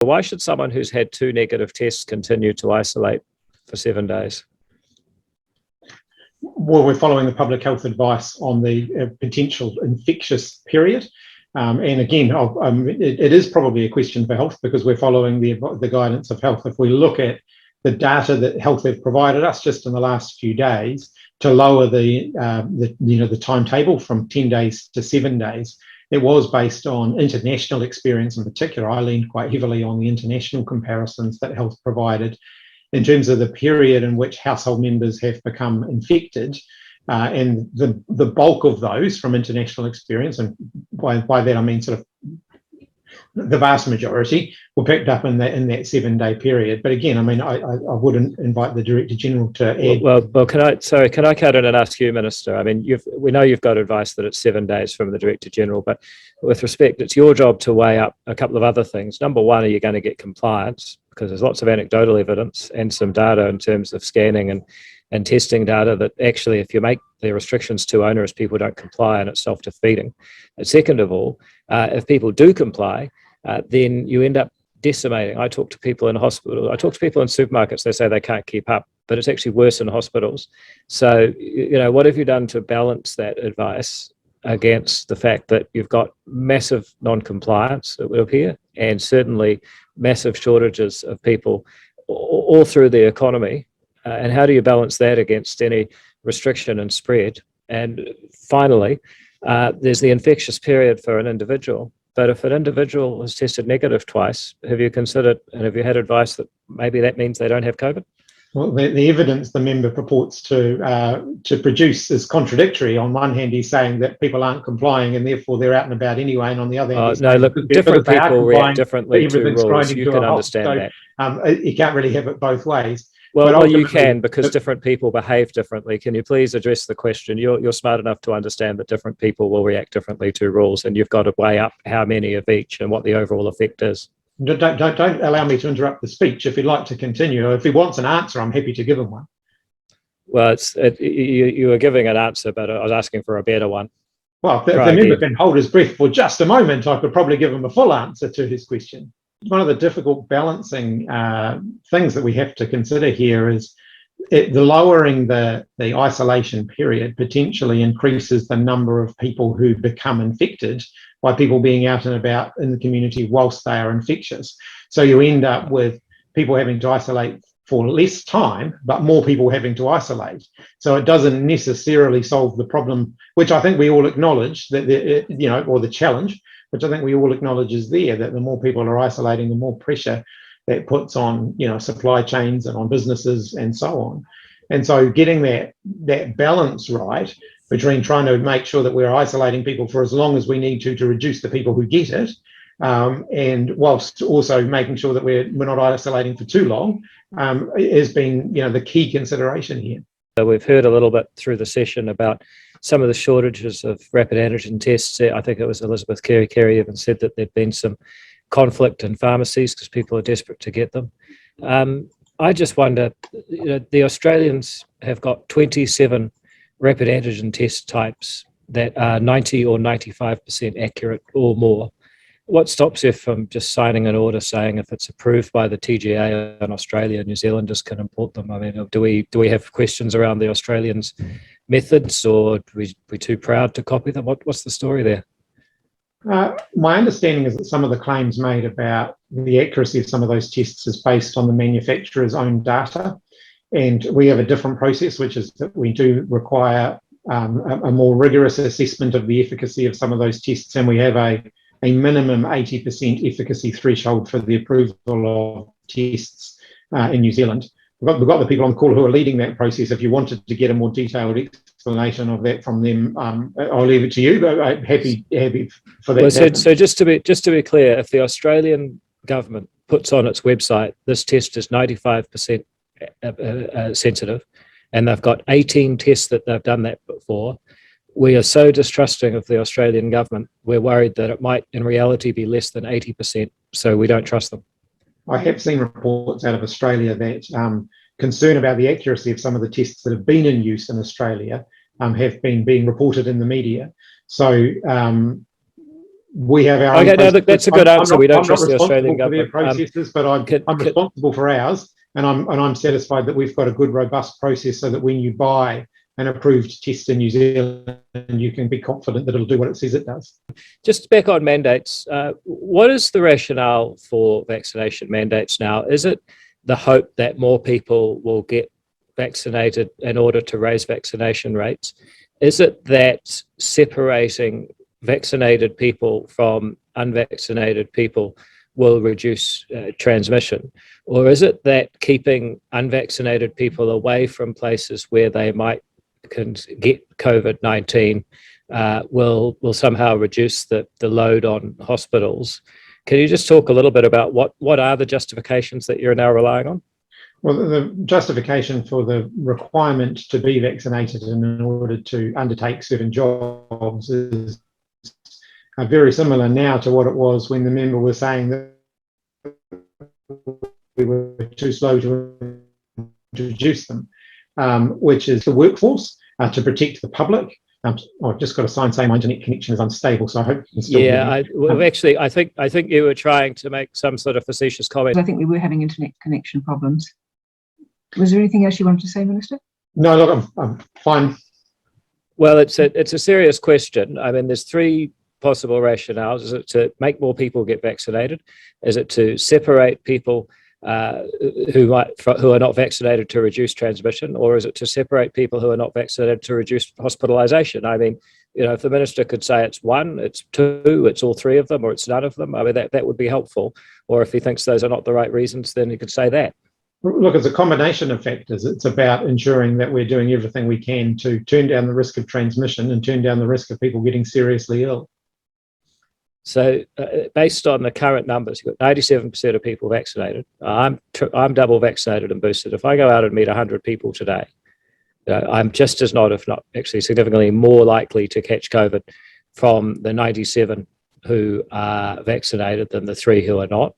Why should someone who's had 2 negative tests continue to isolate for 7 days? Well, we're following the public health advice on the potential infectious period. And again, it is probably a question for health, because we're following the guidance of health. If we look at the data that health have provided us just in the last few days to lower the timetable from 10 days to 7 days, it was based on international experience in particular. I leaned quite heavily on the international comparisons that health provided in terms of the period in which household members have become infected. And the bulk of those from international experience, and by that I mean sort of the vast majority, were picked up in that 7-day period. But again, I mean, I wouldn't invite the Director General to add. Well, can I cut in and ask you, Minister? I mean, we know you've got advice that it's 7 days from the Director General, but with respect, it's your job to weigh up a couple of other things. Number one, are you going to get compliance? Because there's lots of anecdotal evidence and some data in terms of scanning and testing data that actually, if you make the restrictions too onerous, people don't comply, and it's self-defeating. And second of all, if people do comply, then you end up decimating. I talk to people in hospital. I talk to people in supermarkets. They say they can't keep up, but it's actually worse in hospitals. So, what have you done to balance that advice against the fact that you've got massive non-compliance, it would appear, and certainly massive shortages of people all through the economy? And how do you balance that against any restriction and spread? And finally, there's the infectious period for an individual. But if an individual has tested negative twice, have you considered and have you had advice that maybe that means they don't have COVID? Well, the evidence the member purports to produce is contradictory. On one hand, he's saying that people aren't complying and therefore they're out and about anyway. And on the other hand, no, look, different people react differently to rules. You can understand that. You can't really have it both ways. Well, you can, because different people behave differently. Can you please address the question? You're smart enough to understand that different people will react differently to rules, and you've got to weigh up how many of each and what the overall effect is. Don't allow me to interrupt the speech. If you'd like to continue, if he wants an answer, I'm happy to give him one. Well, you were giving an answer, but I was asking for a better one. Well, if the member can hold his breath for just a moment, I could probably give him a full answer to his question. One of the difficult balancing things that we have to consider here is the lowering the isolation period potentially increases the number of people who become infected by people being out and about in the community whilst they are infectious. So you end up with people having to isolate for less time, but more people having to isolate. So it doesn't necessarily solve the problem, which I think we all acknowledge that or the challenge, which I think we all acknowledge is there, that the more people are isolating, the more pressure that puts on, supply chains and on businesses and so on. And so getting that balance right between trying to make sure that we're isolating people for as long as we need to reduce the people who get it, and whilst also making sure that we're not isolating for too long, has been, the key consideration here. So we've heard a little bit through the session about some of the shortages of rapid antigen tests. I think it was Elizabeth Carey even said that there'd been some conflict in pharmacies because people are desperate to get them. I just wonder, the Australians have got 27 rapid antigen test types that are 90 or 95% accurate or more. What stops you from just signing an order saying if it's approved by the TGA in Australia, New Zealanders can import them? I mean, do we have questions around the Australians' methods, or are we too proud to copy them? What's the story there? My understanding is that some of the claims made about the accuracy of some of those tests is based on the manufacturer's own data. And we have a different process, which is that we do require a more rigorous assessment of the efficacy of some of those tests. And we have a minimum 80% efficacy threshold for the approval of tests in New Zealand. We've got the people on the call who are leading that process. If you wanted to get a more detailed explanation of that from them, I'll leave it to you. But I'm happy for that. Well, so just to be clear, if the Australian government puts on its website this test is 95% sensitive, and they've got 18 tests that they've done that before, we are so distrusting of the Australian government, we're worried that it might in reality be less than 80%, so we don't trust them. I have seen reports out of Australia that concern about the accuracy of some of the tests that have been in use in Australia have been being reported in the media. So we have our okay, own no, that's a good answer. We don't trust the I'm not Australian responsible for government. their processes, but I'm responsible for ours, and I'm satisfied that we've got a good, robust process so that when you buy an approved test in New Zealand, you can be confident that it'll do what it says it does. Just back on mandates, what is the rationale for vaccination mandates now? Is it the hope that more people will get vaccinated in order to raise vaccination rates? Is it that separating vaccinated people from unvaccinated people will reduce transmission? Or is it that keeping unvaccinated people away from places where they might can get COVID-19 will somehow reduce the load on hospitals? Can you just talk a little bit about what are the justifications that you're now relying on? Well, the justification for the requirement to be vaccinated in order to undertake certain jobs is very similar now to what it was when the member was saying that we were too slow to introduce them, which is the workforce, to protect the public. I've just got a sign saying my internet connection is unstable, so I hope you can still hear me. Actually, I think you were trying to make some sort of facetious comment. I think we were having internet connection problems. Was there anything else you wanted to say, Minister? No, look, I'm fine. Well, it's a serious question. I mean, there's three possible rationales. Is it to make more people get vaccinated? Is it to separate people who are not vaccinated to reduce transmission, or is it to separate people who are not vaccinated to reduce hospitalisation? I mean, you know, if the minister could say it's one, it's two, it's all three of them, or it's none of them, I mean, that would be helpful. Or if he thinks those are not the right reasons, then he could say that. Look, it's a combination of factors. It's about ensuring that we're doing everything we can to turn down the risk of transmission and turn down the risk of people getting seriously ill. So based on the current numbers, you've got 97% of people vaccinated. I'm double vaccinated and boosted. If I go out and meet 100 people today, I'm just as not, if not actually significantly more likely to catch COVID from the 97 who are vaccinated than the 3 who are not.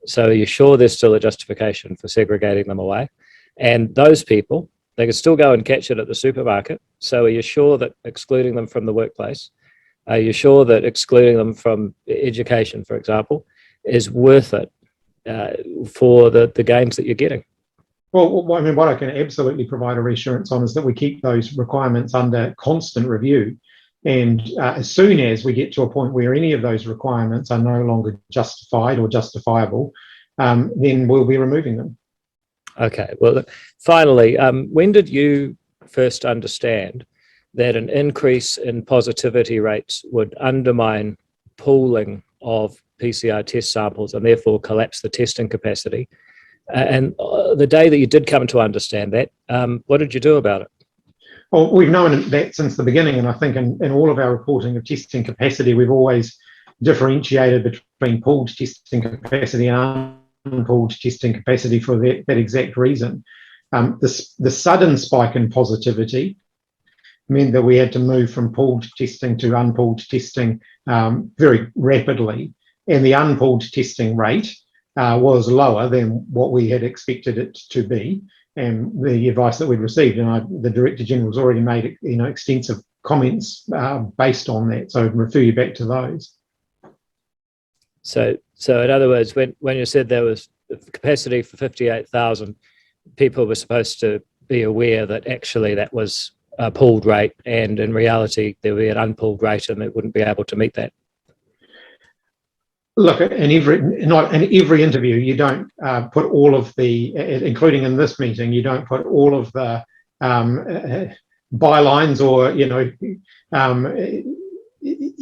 So are you sure there's still a justification for segregating them away? And those people, they can still go and catch it at the supermarket. So are you sure that excluding them from the workplace, are you sure that excluding them from education, for example, is worth it for the gains that you're getting? Well, I mean, what I can absolutely provide a reassurance on is that we keep those requirements under constant review. And as soon as we get to a point where any of those requirements are no longer justified or justifiable, then we'll be removing them. Okay. Well, finally, when did you first understand that an increase in positivity rates would undermine pooling of PCR test samples and therefore collapse the testing capacity? And the day that you did come to understand that, what did you do about it? Well, we've known that since the beginning, and I think in all of our reporting of testing capacity, we've always differentiated between pooled testing capacity and unpooled testing capacity for that exact reason. The sudden spike in positivity meant that we had to move from pooled testing to unpooled testing very rapidly, and the unpooled testing rate was lower than what we had expected it to be, and the advice that we'd received. And the Director General's already made extensive comments based on that, so I'd refer you back to those. So in other words, when you said there was capacity for 58,000, people were supposed to be aware that actually that was a pooled rate, and in reality there would be an unpooled rate and it wouldn't be able to meet that. Look, not in every interview, you don't put all of the, including in this meeting, you don't put all of the bylines or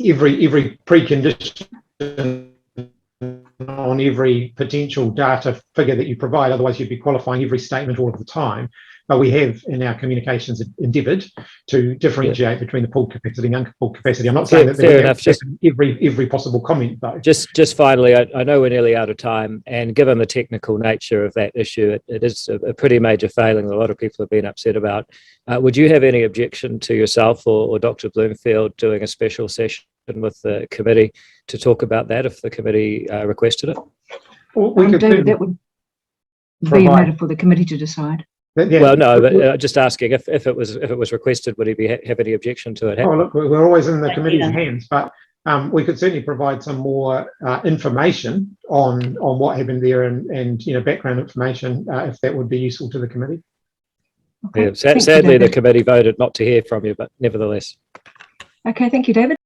every precondition on every potential data figure that you provide. Otherwise, you'd be qualifying every statement all of the time. But we have, in our communications, endeavoured to differentiate between the pooled capacity and unpooled capacity. I'm not saying that fair enough. Just every possible comment, though. Just finally, I know we're nearly out of time, and given the technical nature of that issue, it is a pretty major failing that a lot of people have been upset about. Would you have any objection to yourself or Dr. Bloomfield doing a special session with the committee to talk about that if the committee requested it? Well, that would be a matter for the committee to decide. Yeah. Well, no, but just asking if it was requested, would he have any objection to it? Oh, look, we're always in the committee's hands, but we could certainly provide some more information on what happened there and background information if that would be useful to the committee. Okay. Yeah, sadly, the committee voted not to hear from you, but nevertheless. Okay, thank you, David.